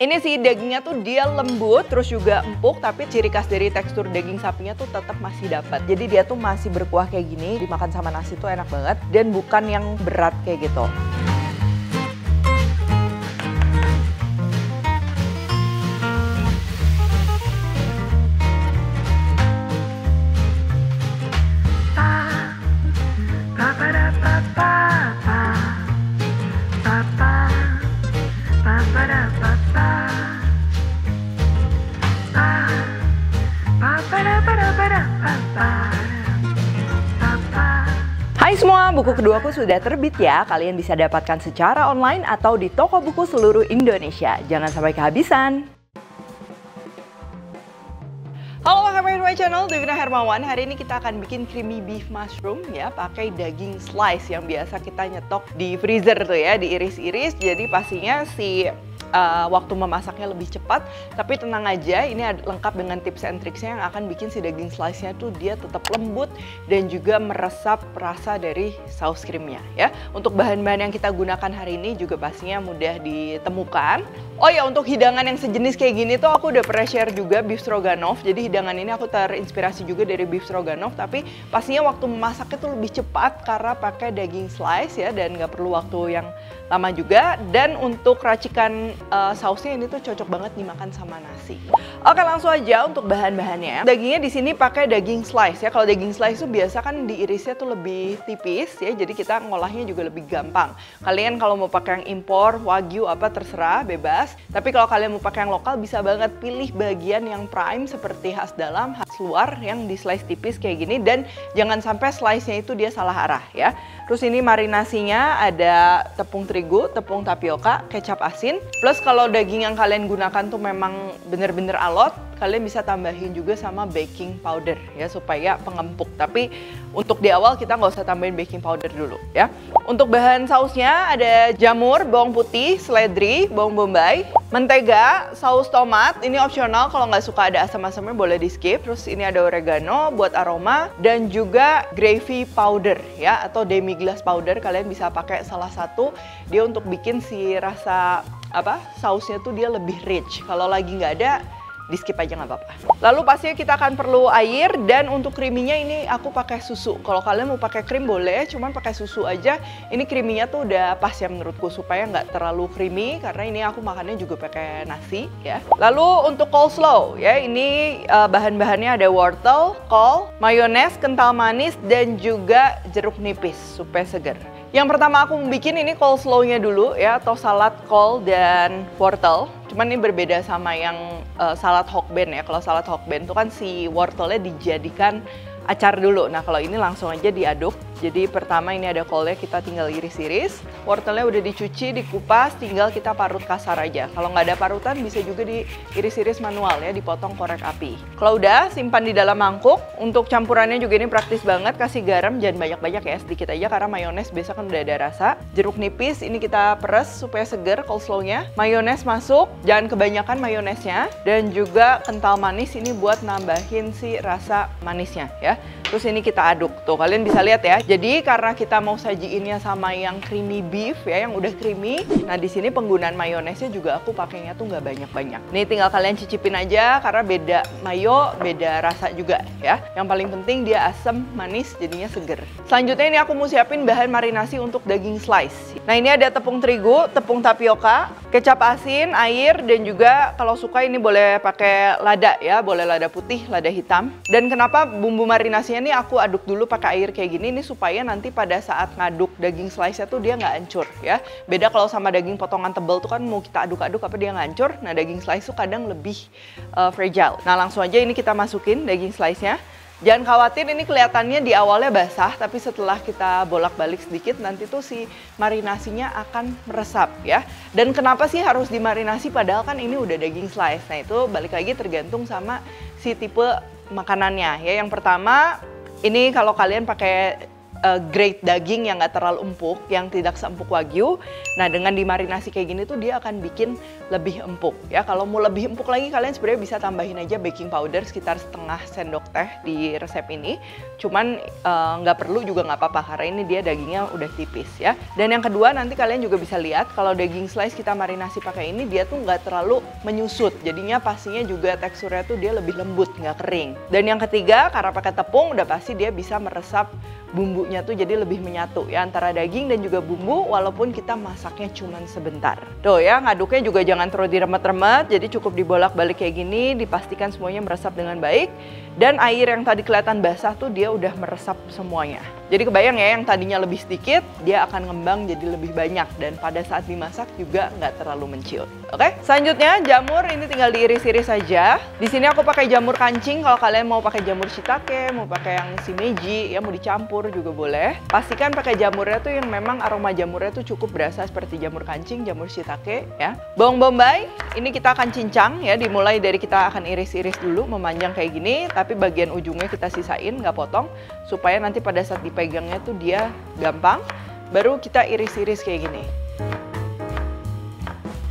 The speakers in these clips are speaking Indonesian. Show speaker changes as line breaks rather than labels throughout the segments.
Ini sih dagingnya tuh dia lembut, terus juga empuk, tapi ciri khas dari tekstur daging sapinya tuh tetap masih dapat. Jadi dia tuh masih berkuah kayak gini, dimakan sama nasi tuh enak banget, dan bukan yang berat kayak gitu. Hai semua, buku keduaku sudah terbit ya. Kalian bisa dapatkan secara online atau di toko buku seluruh Indonesia. Jangan sampai kehabisan. Halo, welcome back to my channel, Devina Hermawan. Hari ini kita akan bikin creamy beef mushroom ya, pakai daging slice yang biasa kita nyetok di freezer tuh ya, diiris-iris. Jadi pastinya si waktu memasaknya lebih cepat, tapi tenang aja, ini lengkap dengan tips and tricksnya yang akan bikin si daging slice-nya tuh dia tetap lembut dan juga meresap rasa dari saus krimnya ya. Untuk bahan-bahan yang kita gunakan hari ini juga pastinya mudah ditemukan. Oh ya, untuk hidangan yang sejenis kayak gini tuh aku udah pernah share juga beef stroganoff. Jadi hidangan ini aku terinspirasi juga dari beef stroganoff, tapi pastinya waktu memasaknya tuh lebih cepat karena pakai daging slice ya, dan nggak perlu waktu yang lama juga. Dan untuk racikan sausnya ini tuh cocok banget dimakan sama nasi. Oke, langsung aja untuk bahan-bahannya. Dagingnya di sini pakai daging slice ya. Kalau daging slice tuh biasa kan diirisnya tuh lebih tipis ya, jadi kita ngolahnya juga lebih gampang. Kalian kalau mau pakai yang impor, wagyu apa terserah, bebas. Tapi kalau kalian mau pakai yang lokal bisa banget pilih bagian yang prime seperti khas dalam, khas luar yang di slice tipis kayak gini, dan jangan sampai slice-nya itu dia salah arah ya. Terus ini marinasinya ada tepung terigu, tepung tapioka, kecap asin. Plus kalau daging yang kalian gunakan tuh memang bener-bener alot, kalian bisa tambahin juga sama baking powder ya, supaya pengempuk. Tapi untuk di awal kita nggak usah tambahin baking powder dulu ya. Untuk bahan sausnya ada jamur, bawang putih, seledri, bawang bombay, mentega, saus tomat. Ini opsional, kalau nggak suka ada asam-asamnya boleh di skip. Terus ini ada oregano buat aroma, dan juga gravy powder ya, atau demi glace powder. Kalian bisa pakai salah satu, dia untuk bikin si rasa sausnya tuh dia lebih rich. Kalau lagi nggak ada, di skip aja nggak apa-apa. Lalu pastinya kita akan perlu air, dan untuk creaminya ini aku pakai susu. Kalau kalian mau pakai krim boleh, cuman pakai susu aja. Ini creaminya tuh udah pas ya menurutku, supaya nggak terlalu creamy, karena ini aku makannya juga pakai nasi ya. Lalu untuk coleslaw ya, ini bahan-bahannya ada wortel, kol, mayones, kental manis, dan juga jeruk nipis supaya segar. Yang pertama aku mau bikin ini coleslaw-nya dulu ya, atau salad kol dan wortel. Cuman ini berbeda sama yang salad hokben ya. Kalau salad hokben itu kan si wortelnya dijadikan acar dulu. Nah kalau ini langsung aja diaduk. Jadi pertama ini ada kolnya, kita tinggal iris-iris. Wortelnya udah dicuci, dikupas, tinggal kita parut kasar aja. Kalau nggak ada parutan bisa juga diiris-iris manual ya, dipotong korek api. Kalau udah, simpan di dalam mangkuk. Untuk campurannya juga ini praktis banget, kasih garam jangan banyak-banyak ya, sedikit aja karena mayones biasa kan udah ada rasa. Jeruk nipis ini kita peres supaya seger coleslaw-nya. Mayones masuk, jangan kebanyakan mayonesnya. Dan juga kental manis ini buat nambahin si rasa manisnya ya. Terus ini kita aduk, tuh kalian bisa lihat ya. Jadi karena kita mau sajiinnya sama yang creamy beef ya, yang udah creamy. Nah di sini penggunaan mayonesnya juga aku pakainya tuh nggak banyak-banyak. Nih tinggal kalian cicipin aja, karena beda mayo, beda rasa juga ya. Yang paling penting dia asam, manis, jadinya seger. Selanjutnya ini aku mau siapin bahan marinasi untuk daging slice. Nah ini ada tepung terigu, tepung tapioka, kecap asin, air, dan juga kalau suka ini boleh pakai lada ya, boleh lada putih, lada hitam. Dan kenapa bumbu marinasinya ini aku aduk dulu pakai air kayak gini, ini supaya nanti pada saat ngaduk daging slice-nya tuh dia nggak hancur ya. Beda kalau sama daging potongan tebal tuh kan mau kita aduk-aduk apa dia nggak hancur. Nah daging slice tuh kadang lebih fragile. Nah langsung aja ini kita masukin daging slice-nya. Jangan khawatir, ini kelihatannya di awalnya basah, tapi setelah kita bolak-balik sedikit nanti tuh si marinasinya akan meresap ya. Dan kenapa sih harus dimarinasi padahal kan ini udah daging slice? Nah itu balik lagi tergantung sama si tipe makanannya ya. Yang pertama, ini kalau kalian pakai grade daging yang nggak terlalu empuk, yang tidak seempuk Wagyu. Nah, dengan dimarinasi kayak gini tuh dia akan bikin lebih empuk ya. Kalau mau lebih empuk lagi, kalian sebenarnya bisa tambahin aja baking powder sekitar setengah sendok teh di resep ini. Cuman nggak perlu juga nggak apa-apa, karena ini dia dagingnya udah tipis ya. Dan yang kedua, nanti kalian juga bisa lihat kalau daging slice kita marinasi pakai ini, dia tuh nggak terlalu menyusut. Jadinya pastinya juga teksturnya tuh dia lebih lembut, nggak kering. Dan yang ketiga, karena pakai tepung, udah pasti dia bisa meresap bumbunya tuh jadi lebih menyatu ya antara daging dan juga bumbu, walaupun kita masaknya cuman sebentar. Tuh ya, ngaduknya juga jangan terlalu diremet-remet, jadi cukup dibolak-balik kayak gini, dipastikan semuanya meresap dengan baik. Dan air yang tadi kelihatan basah tuh dia udah meresap semuanya. Jadi kebayang ya, yang tadinya lebih sedikit, dia akan ngembang jadi lebih banyak. Dan pada saat dimasak juga nggak terlalu menciut. Oke, selanjutnya jamur ini tinggal diiris-iris saja. Di sini aku pakai jamur kancing, kalau kalian mau pakai jamur shiitake, mau pakai yang shimeji, ya mau dicampur juga boleh. Pastikan pakai jamurnya tuh yang memang aroma jamurnya tuh cukup berasa seperti jamur kancing, jamur shiitake ya. Bawang bombay, ini kita akan cincang ya, dimulai dari kita akan iris-iris dulu, memanjang kayak gini. Tapi bagian ujungnya kita sisain, nggak potong, supaya nanti pada saat dipegangnya tuh dia gampang. Baru kita iris-iris kayak gini.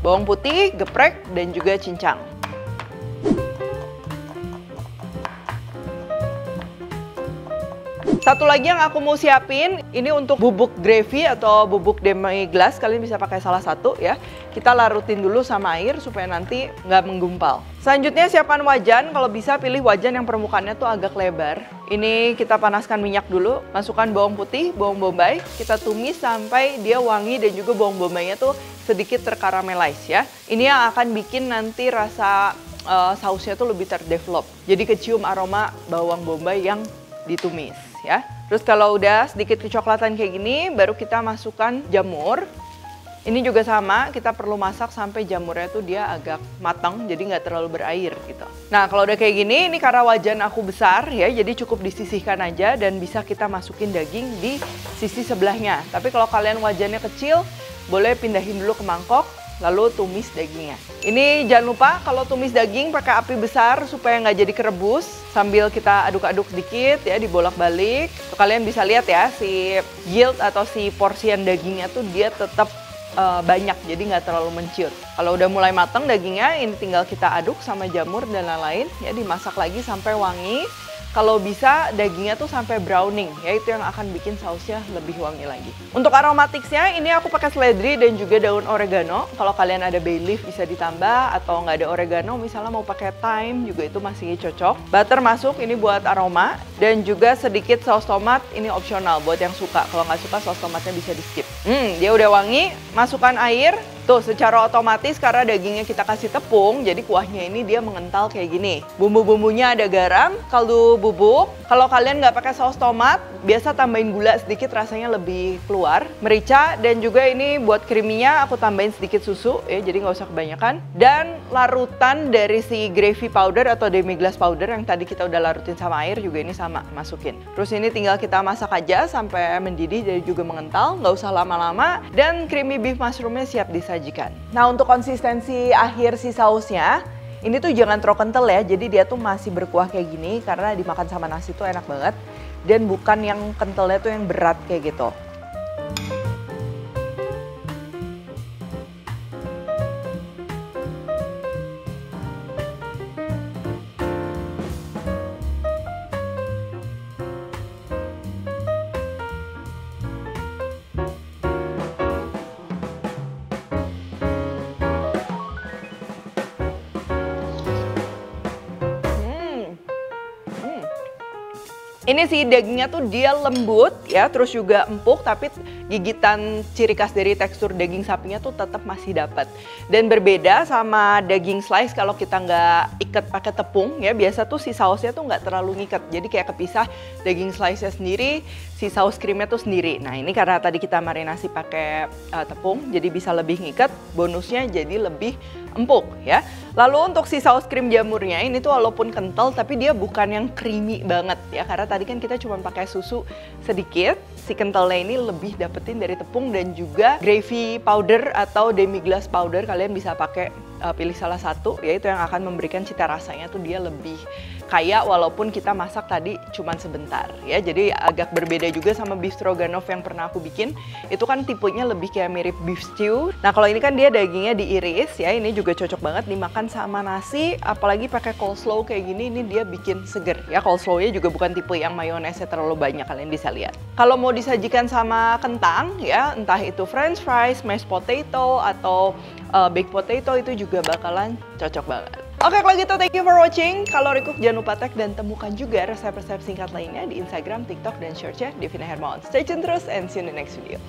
Bawang putih, geprek, dan juga cincang. Satu lagi yang aku mau siapin, ini untuk bubuk gravy atau bubuk demi glace, kalian bisa pakai salah satu ya. Kita larutin dulu sama air supaya nanti nggak menggumpal. Selanjutnya siapkan wajan, kalau bisa pilih wajan yang permukaannya tuh agak lebar. Ini kita panaskan minyak dulu, masukkan bawang putih, bawang bombay, kita tumis sampai dia wangi dan juga bawang bombaynya tuh sedikit terkaramelize ya. Ini yang akan bikin nanti rasa sausnya tuh lebih terdevelop. Jadi kecium aroma bawang bombay yang ditumis ya. Terus kalau udah sedikit kecoklatan kayak gini, baru kita masukkan jamur. Ini juga sama, kita perlu masak sampai jamurnya tuh dia agak matang, jadi nggak terlalu berair gitu. Nah, kalau udah kayak gini, ini karena wajan aku besar ya, jadi cukup disisihkan aja dan bisa kita masukin daging di sisi sebelahnya. Tapi kalau kalian wajannya kecil, boleh pindahin dulu ke mangkok, lalu tumis dagingnya. Ini jangan lupa kalau tumis daging pakai api besar supaya nggak jadi kerebus. Sambil kita aduk-aduk sedikit ya, dibolak-balik. Kalian bisa lihat ya, si yield atau si porsian dagingnya tuh dia tetap banyak, jadi nggak terlalu menciut. Kalau udah mulai matang dagingnya, ini tinggal kita aduk sama jamur dan lain-lain ya, dimasak lagi sampai wangi. Kalau bisa dagingnya tuh sampai browning, ya itu yang akan bikin sausnya lebih wangi lagi. Untuk aromaticsnya ini aku pakai seledri dan juga daun oregano. Kalau kalian ada bay leaf bisa ditambah, atau nggak ada oregano misalnya mau pakai thyme juga itu masih cocok. Butter masuk, ini buat aroma, dan juga sedikit saus tomat, ini opsional buat yang suka. Kalau nggak suka saus tomatnya bisa di skip. Dia udah wangi, masukkan air. Tuh, secara otomatis karena dagingnya kita kasih tepung, jadi kuahnya ini dia mengental kayak gini. Bumbu-bumbunya ada garam, kaldu bubuk. Kalau kalian nggak pakai saus tomat, biasa tambahin gula sedikit, rasanya lebih keluar. Merica, dan juga ini buat creaminya aku tambahin sedikit susu, ya, jadi nggak usah kebanyakan. Dan larutan dari si gravy powder atau demi glace powder yang tadi kita udah larutin sama air juga ini sama, masukin. Terus ini tinggal kita masak aja sampai mendidih dan juga mengental, nggak usah lama-lama. Dan creamy beef mushroomnya siap disajikan. Nah, untuk konsistensi akhir si sausnya, ini tuh jangan terlalu kental ya, jadi dia tuh masih berkuah kayak gini karena dimakan sama nasi tuh enak banget. Dan bukan yang kentalnya tuh yang berat kayak gitu. Ini sih dagingnya tuh dia lembut ya, terus juga empuk, tapi gigitan ciri khas dari tekstur daging sapinya tuh tetap masih dapat. Dan berbeda sama daging slice kalau kita nggak ikat pakai tepung ya, biasa tuh si sausnya tuh nggak terlalu ngikat. Jadi kayak kepisah daging slice-nya sendiri, si saus krimnya tuh sendiri. Nah, ini karena tadi kita marinasi pakai tepung, jadi bisa lebih ngikat, bonusnya jadi lebih empuk ya. Lalu untuk si saus krim jamurnya ini tuh walaupun kental tapi dia bukan yang creamy banget ya, karena tadi kan kita cuma pakai susu sedikit. Si kentalnya ini lebih dapetin dari tepung dan juga gravy powder atau demi glace powder, kalian bisa pakai pilih salah satu, yaitu yang akan memberikan cita rasanya tuh dia lebih kaya walaupun kita masak tadi cuman sebentar ya. Jadi agak berbeda juga sama beef stroganoff yang pernah aku bikin. Itu kan tipenya lebih kayak mirip beef stew. Nah kalau ini kan dia dagingnya diiris ya, ini juga cocok banget dimakan sama nasi, apalagi pakai coleslaw kayak gini, ini dia bikin seger ya. Coleslawnya juga bukan tipe yang mayonesnya terlalu banyak, kalian bisa lihat. Kalau mau disajikan sama kentang ya, entah itu french fries, mashed potato, atau baked potato, itu juga bakalan cocok banget. Oke, kalau gitu thank you for watching. Kalau Recook jangan lupa tag dan temukan juga resep-resep singkat lainnya di Instagram, TikTok, dan Shortnya Devina Hermawan. Stay tune terus and see you in the next video.